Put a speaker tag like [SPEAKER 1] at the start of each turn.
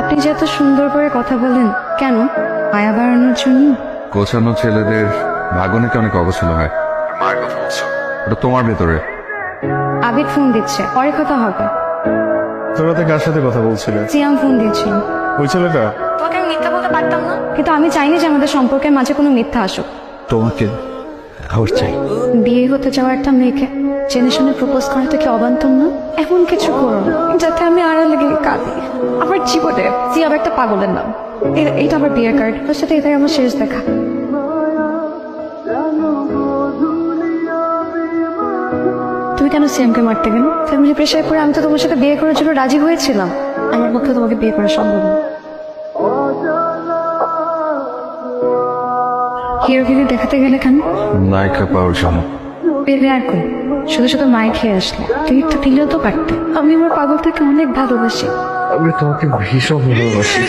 [SPEAKER 1] আপনি যে এত সুন্দর করে কথা বলেন কেন? মায়া বাড়ানোর জন্য?
[SPEAKER 2] গোছানো ছেলেদের ভাগ্য নাকি অনেক অগোছালো হয়। মায়ের কথা বলছো, ওটা তোমার ভেতরে।
[SPEAKER 1] আবিদ ফোন দিচ্ছে, পরে কথা হবে।
[SPEAKER 3] তোরা তো কার সাথে কথা বলছিলে?
[SPEAKER 1] সিয়াম ফোন দিচ্ছিল।
[SPEAKER 3] ওই ছেলেটা?
[SPEAKER 1] তোকে আমি মিথ্যা বলতে পারতাম না, কিন্তু আমি চাইনি যে আমাদের সম্পর্কের মাঝে কোনো মিথ্যা আসুক।
[SPEAKER 3] তোমাকে আবার চাই।
[SPEAKER 1] বিয়ে হতে যাওয়া একটা মেয়েকে জেনে শুনে প্রপোজ করাটা কি অবান্তর না? এমন কিছু করো না যাতে আমি আড়ালে গিয়ে কাঁদি। আমার জীবনে সিয়াম একটা পাগলের নাম। এইটা আমার বিয়ের কার্ড, ওর সাথে এটাই আমার শেষ দেখা। তুমি কেন সিয়ামকে মারতে গেলে? ফ্যামিলি প্রেশার পরে আমি তো তোমার সাথে বিয়ে করার জন্য রাজি হয়েছিলাম। আমার পক্ষে তোমাকে বিয়ে করা সম্ভব না। হিরোগিরি দেখাতে গেলে কেন?
[SPEAKER 2] নায়িকা পাওয়ার জন্য।
[SPEAKER 1] পেলে আর কই, শুধু শুধু মাই খেয়ে আসলে। তুমি একটু দিলেও তো পারতে। আমি আমার পাগলটাকে অনেক ভালোবাসি।
[SPEAKER 3] আমি তোমাকে ভীষণ ভালোবাসি।